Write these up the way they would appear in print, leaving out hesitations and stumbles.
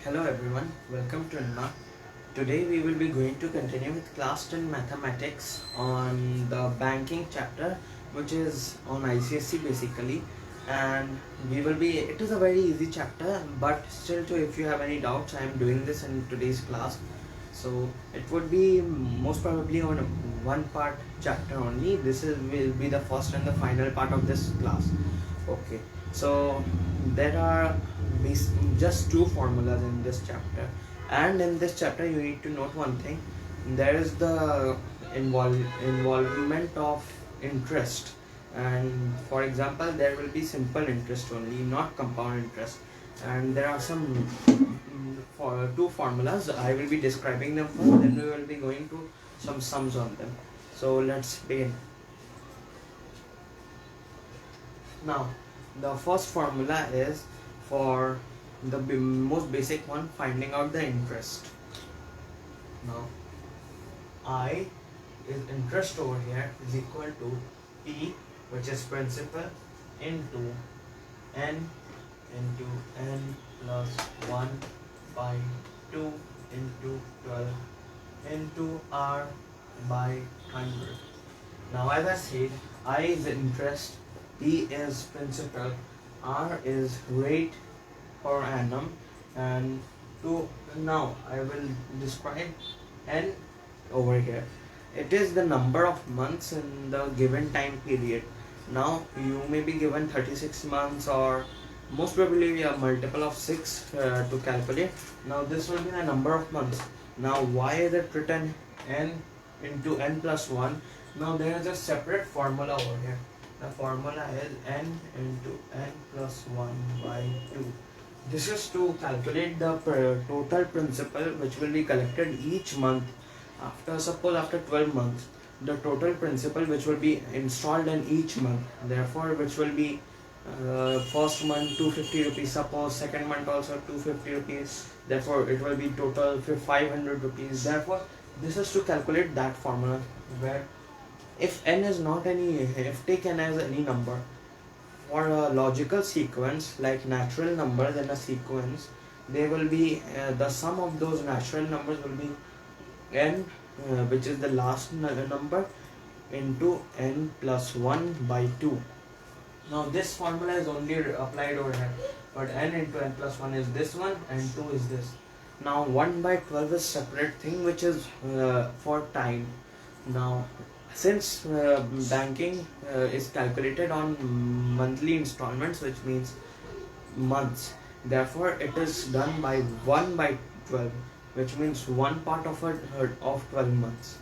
Hello everyone, welcome to Nma. Today we will be going to continue with class 10 mathematics on the banking chapter, which is on ICSE basically, and it is a very easy chapter, but still if you have any doubts, I am doing this in today's class. So it would be most probably on one part chapter only. Will be the first and the final part of this class. Okay, so there are just two formulas in this chapter, and in this chapter you need to note one thing. There is the involvement of interest, and for example there will be simple interest only, not compound interest, and there are some for two formulas. I will be describing them first, then we will be going to some sums on them. So let's begin. Now, the first formula is for the most basic one, finding out the interest. Now, I is interest over here is equal to P, which is principal, into N plus 1 by 2 into 12 into R by 100. Now, as I said, I is interest, P is principal, R is rate per annum, and now I will describe N over here. It is the number of months in the given time period. Now you may be given 36 months, or most probably we have multiple of 6 to calculate. Now this will be the number of months. Now why is it written N into N plus 1? Now there is a separate formula over here. The formula is N into N plus 1 by 2. This is to calculate the total principal which will be collected each month. Suppose after 12 months, the total principal which will be installed in each month, therefore which will be first month 250 rupees, suppose second month also 250 rupees, therefore it will be total 500 rupees. Therefore this is to calculate that formula, where if n is not if taken as any number for a logical sequence like natural numbers in a sequence, they will be the sum of those natural numbers will be n, which is the last number, into n plus 1 by 2. Now this formula is only applied over here, but n into n plus 1 is this one and 2 is this. Now 1 by 12 is separate thing, which is for time. Now since banking is calculated on monthly installments, which means months, therefore it is done by 1 by 12, which means one part of 12 months.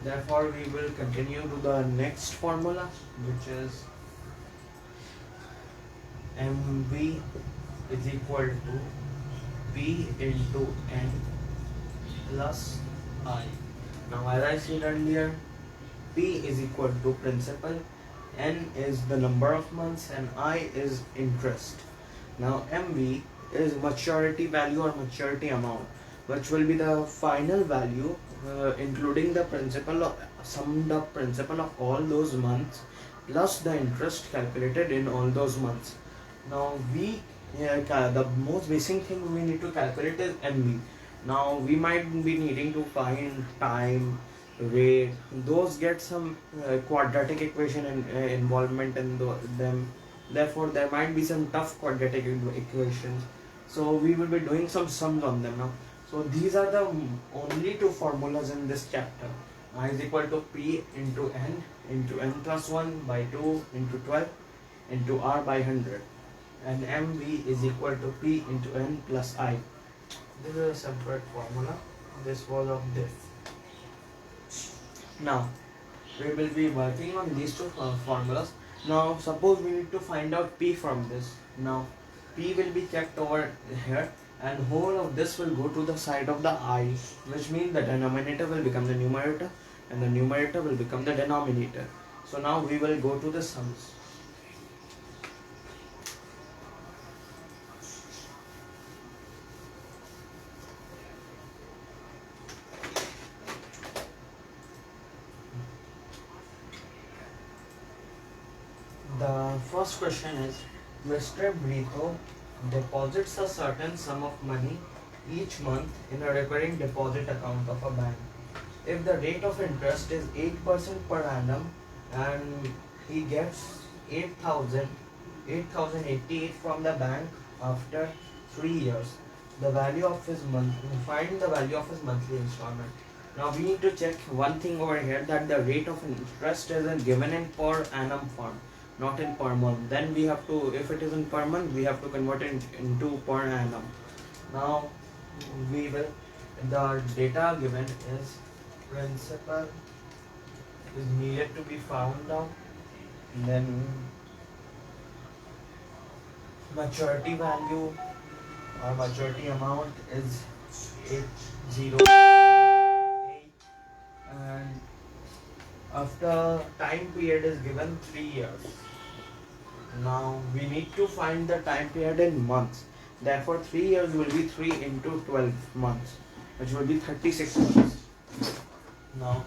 Therefore we will continue to the next formula, which is MV is equal to P into N plus I. Now as I said earlier, P is equal to principal, N is the number of months, and I is interest. Now MV is maturity value or maturity amount, which will be the final value including the principal, summed up principal of all those months plus the interest calculated in all those months. Now the most basic thing we need to calculate is MV. Now we might be needing to find time, rate, those get some quadratic equation involvement in them. Therefore there might be some tough quadratic equations, so we will be doing some sums on them now. So these are the only two formulas in this chapter. I is equal to P into N plus 1 by 2 into 12 into R by 100, and MV is equal to P into N plus I. This is a separate formula. This was of this. Now we will be working on these two formulas. Now suppose we need to find out P from this. Now P will be kept over here, and whole of this will go to the side of the I, which means the denominator will become the numerator and the numerator will become the denominator. So now we will go to the sums. The first question is, Mr. Brito deposits a certain sum of money each month in a recurring deposit account of a bank. If the rate of interest is 8% per annum and he gets 8,088 from the bank after 3 years, the value of his find the value of his monthly installment. Now we need to check one thing over here, that the rate of interest is given in per annum form, not in per month. Then we have to, if it is in per month, we have to convert it into per annum. Now we will, the data given is principal is needed to be found out, then maturity value or maturity amount is 808, and after time period is given 3 years. Now we need to find the time period in months. Therefore 3 years will be 3 into 12 months, which will be 36 months. Now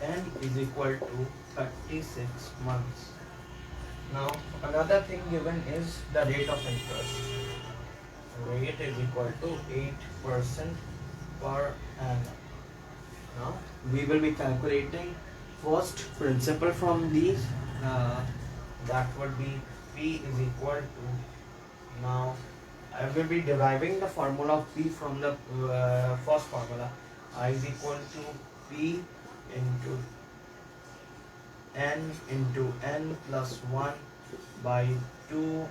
n is equal to 36 months. Now another thing given is the rate of interest. Rate is equal to 8% per annum. Now we will be calculating first principal from these. That would be P is equal to, now I will be deriving the formula of P from the first formula. I is equal to P into n plus 1 by 2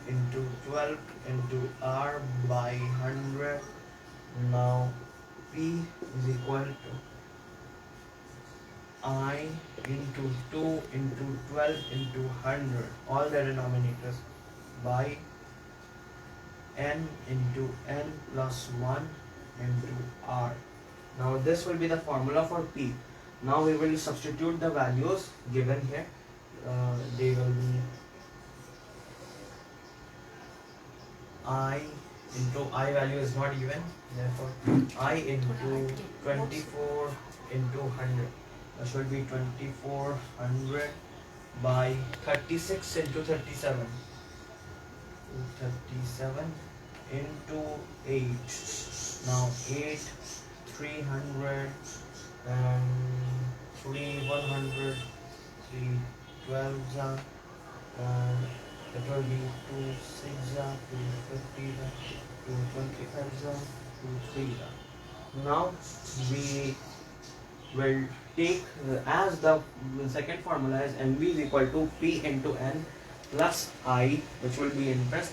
into 12 into R by 100. Now P is equal to I into 2 into 12 into 100, all the denominators, by n into n plus 1 into R. Now this will be the formula for P. Now we will substitute the values given here. They will be I into I value is not given, therefore I into 24 into 100. That should be 2400 by 36 into 37. 37 into 8. Now 8, 300 and 3, 100, 3, 12 and it will be 2, 6, 2, 50, 2, 25, 2, 3. Now we will take as the second formula is NB is equal to P into N plus I, which will be interest.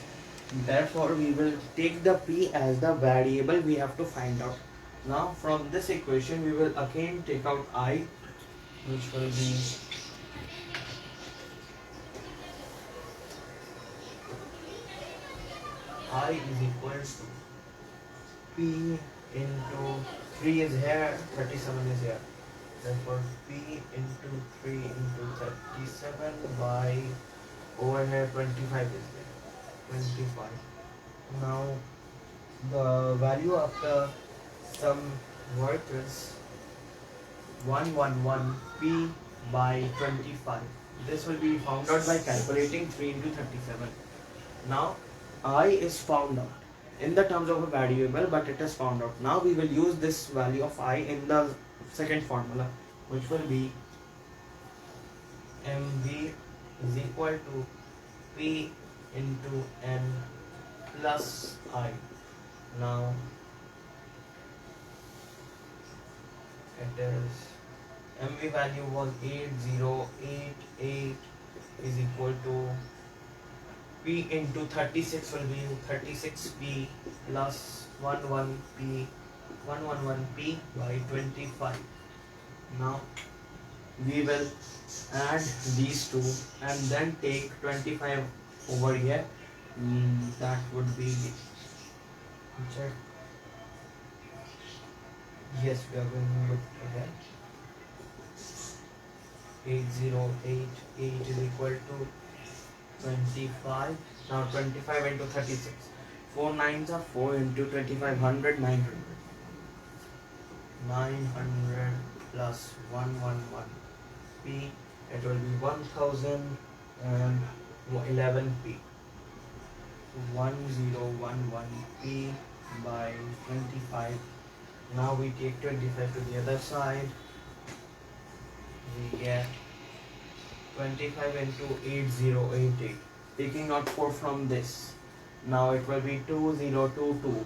Therefore we will take the P as the variable we have to find out. Now from this equation we will again take out I, which will be I is equal to P into 3 is here, 37 is here. Therefore P into 3 into 37 by over here 25 is there. 25. Now the value of the sum work is 111 P by 25. This will be found out by calculating 3 into 37. Now I is found out in the terms of a variable, but it is found out. Now we will use this value of I in the second formula, which will be MV is equal to P into N plus I. Now it is MV value was 8088 is equal to P into 36 will be 36P plus 11P by 25. Now we will add these two and then take 25 over here. That would be, check. Yes, we are going with here. 8088 is equal to 25. Now 25 into 36. 4 nines are 4 into 2500, 900. 900 plus 111 P. It will be 1011 P. 1011p by 25. Now we take 25 to the other side. We get 25 into 8088. Taking out 4 from this. Now it will be 2022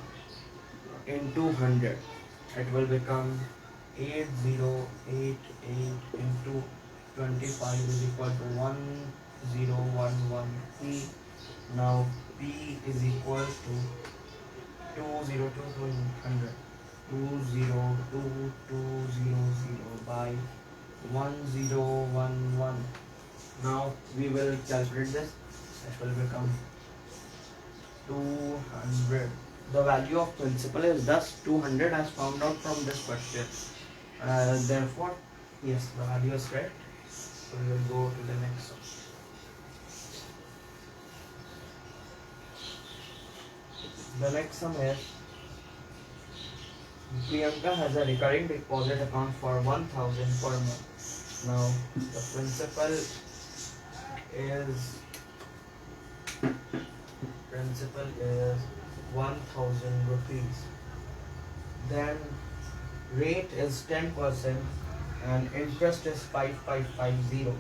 into 100. It will become 8088 into 25 is equal to 1011p. Now p is equal to 2022 202,200 by 1011. Now we will calculate this. It will become 200. The value of principal is thus 200 as found out from this question. Therefore, yes, the value is correct. So we will go to the next one. The next sum is Priyanka has a recurring deposit account for 1000 per month. Now the principal is 1000 rupees. Then rate is 10% and interest is 5550.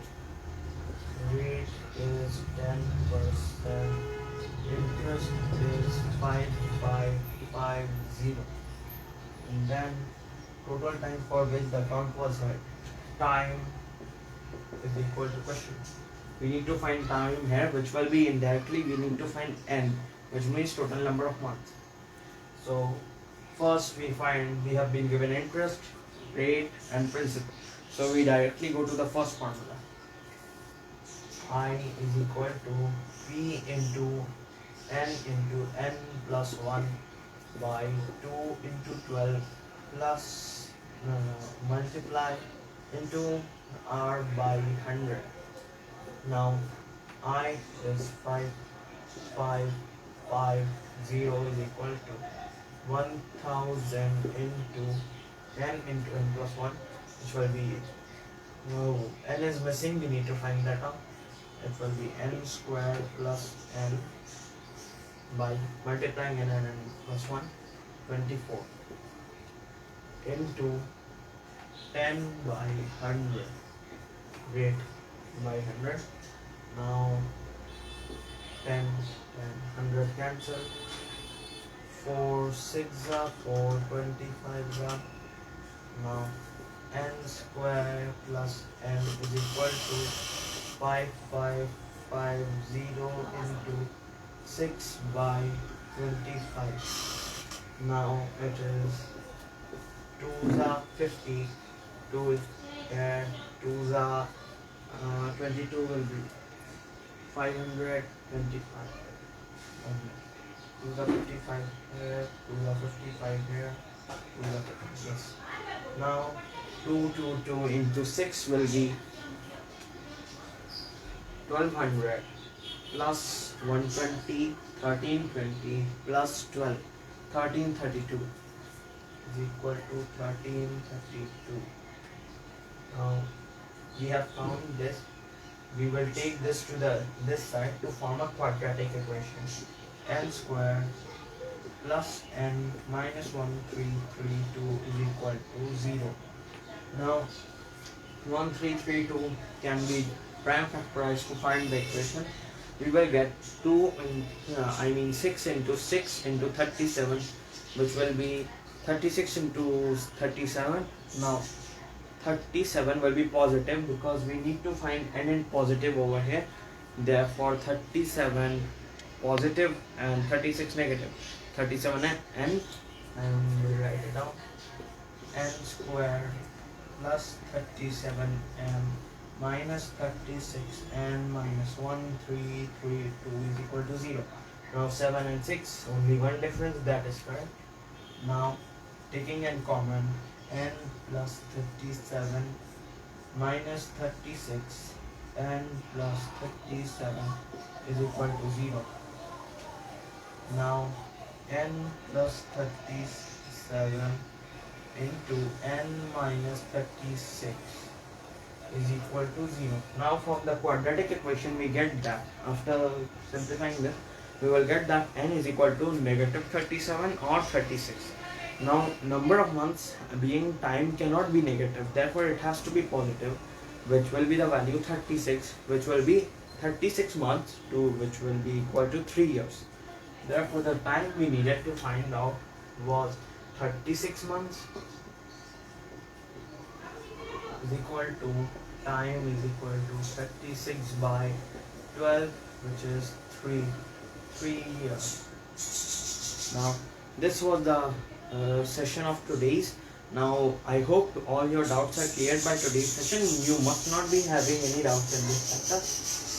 Rate is 10%. Interest is 5550. And then total time for which the account was held. Time is equal to question. We need to find time here, which will be indirectly we need to find n, which means total number of months. So first we have been given interest, rate and principal. So we directly go to the first formula. I is equal to P into n plus 1 by 2 into 12 plus multiply into r by 100. Now I is 5550 is equal to 1000 into n plus 1, which will be n is missing, we need to find that out. It will be n square plus n by multiplying n and n plus 1, 24 into 10 by 100, rate by 100. Now 10 and 100 cancel. 4 6 are 4, 25 are. Now n square plus n is equal to 5550 into 6 by 25. Now it is 2s are 50, 2 is here, 2s are 22 will be 525. 2s are 55 here, 2s are 55 here, 2s are 50. Yes. Now 2 into 6 will be 1200 plus 120, 1320 plus 12, 1332 is equal to 1332. Now we have found this. We will take this to this side to form a quadratic equation. N square plus n minus 1332 is equal to 0. Now 1332 can be prime factorized to find the equation. We will get 6 into 6 into 37, which will be 36 into 37. Now 37 will be positive because we need to find n in positive over here. Therefore 37 positive and 36 negative. 37 n, and we'll write it down. N square plus 37n minus 36n minus 1332 is equal to 0. Now 7 and 6, only one difference, that is correct. Now taking n common, n plus 37 minus 36 n plus 37 is equal to 0. Now n plus 37 into n minus 36 is equal to 0. Now from the quadratic equation we get that after simplifying this we will get that n is equal to negative 37 or 36. Now number of months being time cannot be negative, therefore it has to be positive, which will be the value 36, which will be 36 months to which will be equal to 3 years. Therefore the time we needed to find out was 36 months is equal to time is equal to 36 by 12, which is 3 years. Now this was the session of today's. Now I hope all your doubts are cleared by today's session. You must not be having any doubts in this sector.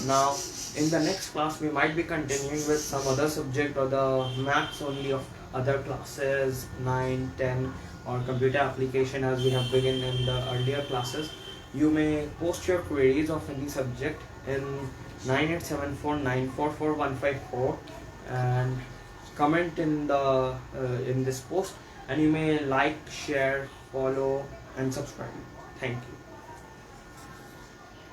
Now in the next class we might be continuing with some other subject or the maths only of other classes 9, 10 or computer application as we have begun in the earlier classes. You may post your queries of any subject in 9874944154 and comment in the in this post, and you may like, share, follow and subscribe. Thank you.